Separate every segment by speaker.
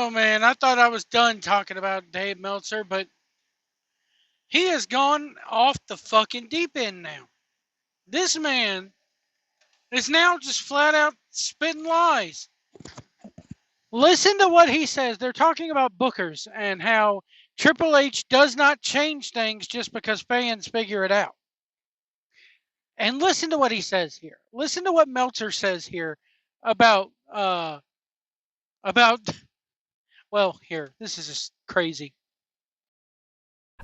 Speaker 1: Oh, man, I thought I was done talking about Dave Meltzer, but he has gone off the fucking deep end now. This man is now just flat out spitting lies. Listen to what he says. They're talking about bookers and how Triple H does not change things just because fans figure it out. And listen to what he says here. Listen to what Meltzer says here about about well, here. This is just crazy.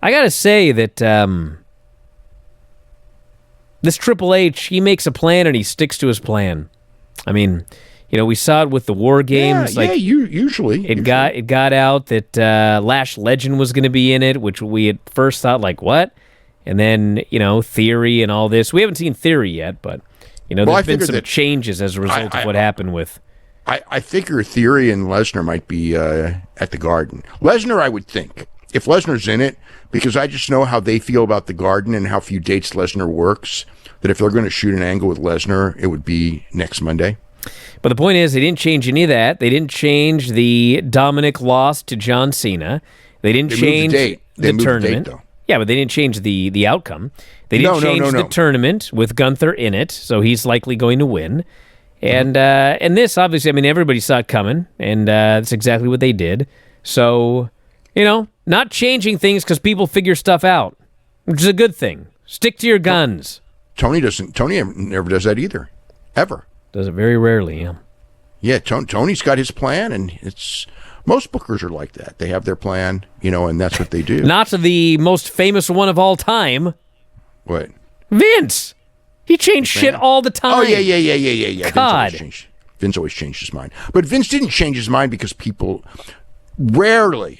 Speaker 2: I gotta say that this Triple H, he makes a plan and he sticks to his plan. I mean, we saw it with the War Games.
Speaker 3: Usually
Speaker 2: it got out that Lash Legend was going to be in it, which we at first thought like what, and then Theory and all this. We haven't seen Theory yet, but there's been some changes as a result of what happened with.
Speaker 3: I figure Theory and Lesnar might be at the Garden. Lesnar, I would think, if Lesnar's in it, because I just know how they feel about the Garden and how few dates Lesnar works, that if they're going to shoot an angle with Lesnar, it would be next Monday.
Speaker 2: But the point is, they didn't change any of that. They didn't change the Dominic loss to John Cena. They didn't change the tournament. Yeah, but they didn't change the outcome. They didn't change the tournament with Gunther in it, so he's likely going to win. And this, obviously, I mean, everybody saw it coming, and that's exactly what they did. So, not changing things because people figure stuff out, which is a good thing. Stick to your guns.
Speaker 3: Tony never does that either, ever.
Speaker 2: Does it very rarely, yeah.
Speaker 3: Yeah, Tony's got his plan, and most bookers are like that. They have their plan, and that's what they do.
Speaker 2: Not the most famous one of all time.
Speaker 3: What?
Speaker 2: Vince. He changed shit all the time.
Speaker 3: Oh, yeah.
Speaker 2: God.
Speaker 3: Vince always changed his mind. But Vince didn't change his mind because people rarely.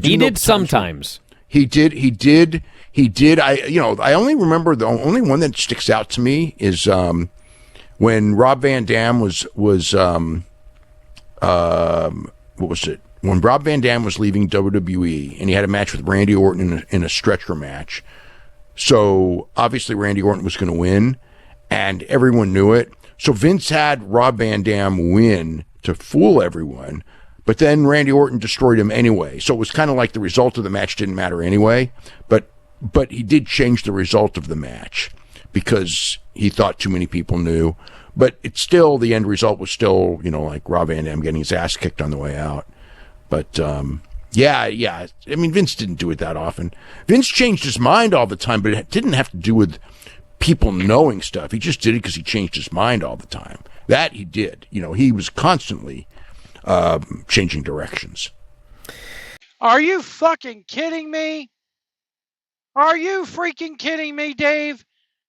Speaker 2: He did sometimes.
Speaker 3: He did. I only remember the only one that sticks out to me is when Rob Van Dam was what was it? When Rob Van Dam was leaving WWE and he had a match with Randy Orton in a stretcher match. So obviously Randy Orton was going to win, and everyone knew it. So Vince had Rob Van Dam win to fool everyone, but then Randy Orton destroyed him anyway. So it was kind of like the result of the match didn't matter anyway, but he did change the result of the match because he thought too many people knew. But it's still, the end result was still, like Rob Van Dam getting his ass kicked on the way out. But, yeah. I mean, Vince didn't do it that often. Vince changed his mind all the time, but it didn't have to do with people knowing stuff. He just did it because he changed his mind all the time. That he did. He was constantly changing directions.
Speaker 1: Are you fucking kidding me? Are you freaking kidding me, Dave?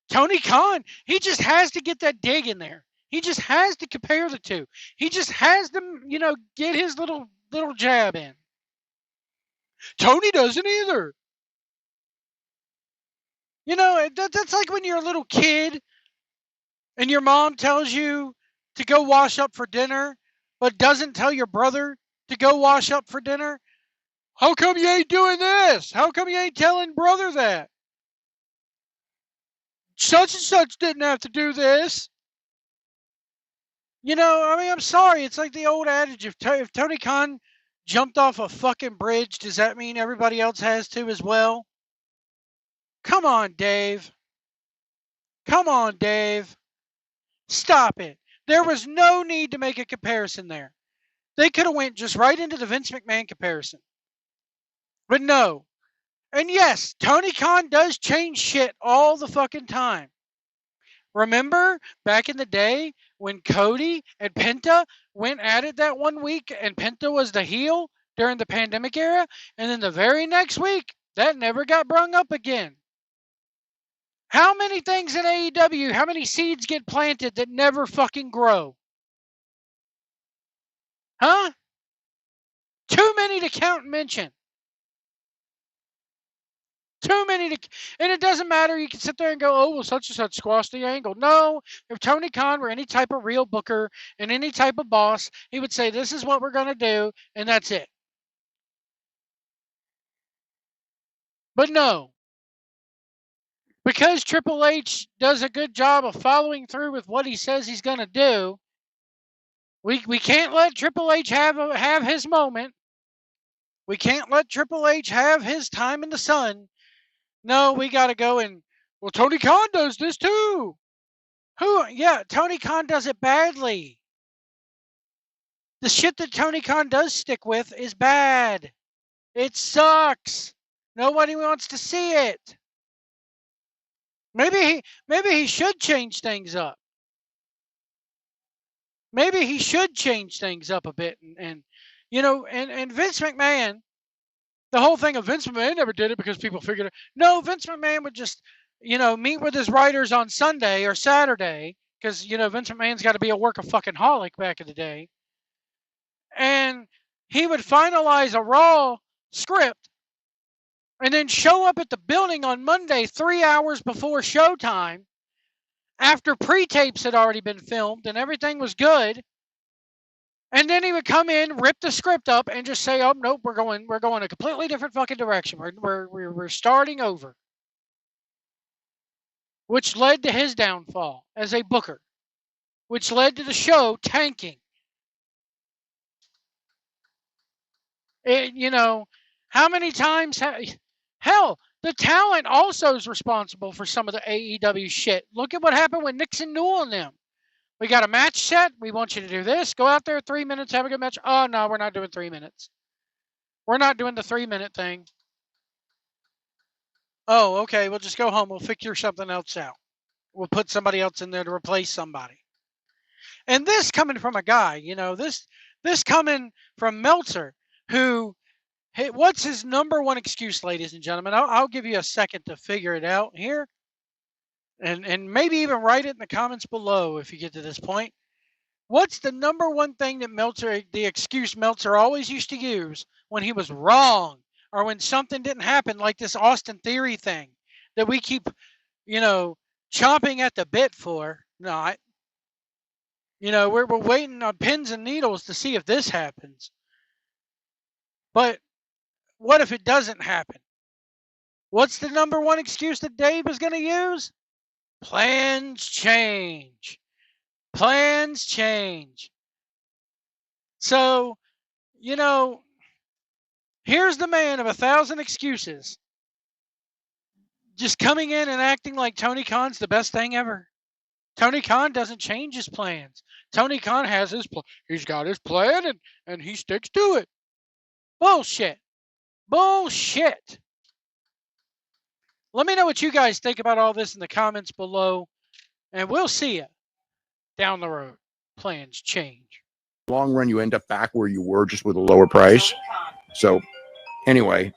Speaker 1: Tony Khan, he just has to get that dig in there. He just has to compare the two. He just has to, get his little jab in. Tony doesn't either. That's like when you're a little kid and your mom tells you to go wash up for dinner, but doesn't tell your brother to go wash up for dinner. How come you ain't doing this? How come you ain't telling brother that? Such and such didn't have to do this. I'm sorry. It's like the old adage, if Tony Khan jumped off a fucking bridge, does that mean everybody else has to as well? Come on, Dave. Stop it. There was no need to make a comparison there. They could have went just right into the Vince McMahon comparison. But no. And yes, Tony Khan does change shit all the fucking time. Remember back in the day when Cody and Penta went at it that one week and Penta was the heel during the pandemic era? And then the very next week, that never got brung up again. How many things in AEW, how many seeds get planted that never fucking grow? Huh? Too many to count and mention. Too many to... And it doesn't matter. You can sit there and go, oh, well, such and such squashed the angle. No. If Tony Khan were any type of real booker and any type of boss, he would say, this is what we're going to do, and that's it. But no. Because Triple H does a good job of following through with what he says he's going to do, we can't let Triple H have his moment. We can't let Triple H have his time in the sun. No, we got to go and, well, Tony Khan does this too. Who? Yeah, Tony Khan does it badly. The shit that Tony Khan does stick with is bad. It sucks. Nobody wants to see it. Maybe he should change things up. Maybe he should change things up a bit, and Vince McMahon. The whole thing of Vince McMahon never did it because people figured it. No, Vince McMahon would just, meet with his writers on Sunday or Saturday because Vince McMahon's got to be a workaholic back in the day, and he would finalize a Raw script and then show up at the building on Monday 3 hours before showtime after pre-tapes had already been filmed and everything was good. And then he would come in, rip the script up, and just say, "Oh nope, we're going a completely different fucking direction. We're starting over," which led to his downfall as a booker, which led to the show tanking. How many times? Hell, the talent also is responsible for some of the AEW shit. Look at what happened with Nixon Newell and them. We got a match set. We want you to do this. Go out there 3 minutes, have a good match. Oh, no, we're not doing 3 minutes. We're not doing the 3-minute thing. Oh, okay, we'll just go home. We'll figure something else out. We'll put somebody else in there to replace somebody. And this coming from a guy, this coming from Meltzer, who, hey, what's his number one excuse, ladies and gentlemen? I'll give you a second to figure it out here. And maybe even write it in the comments below if you get to this point. What's the number one thing that the excuse Meltzer always used to use when he was wrong or when something didn't happen, like this Austin Theory thing that we keep, chomping at the bit for? Not. We're waiting on pins and needles to see if this happens. But what if it doesn't happen? What's the number one excuse that Dave is going to use? Plans change. Plans change. So, here's the man of 1,000 excuses just coming in and acting like Tony Khan's the best thing ever. Tony Khan doesn't change his plans. Tony Khan has he's got his plan and he sticks to it. Bullshit. Bullshit. Let me know what you guys think about all this in the comments below, and we'll see you down the road. Plans change.
Speaker 3: Long run, you end up back where you were, just with a lower price. So, anyway,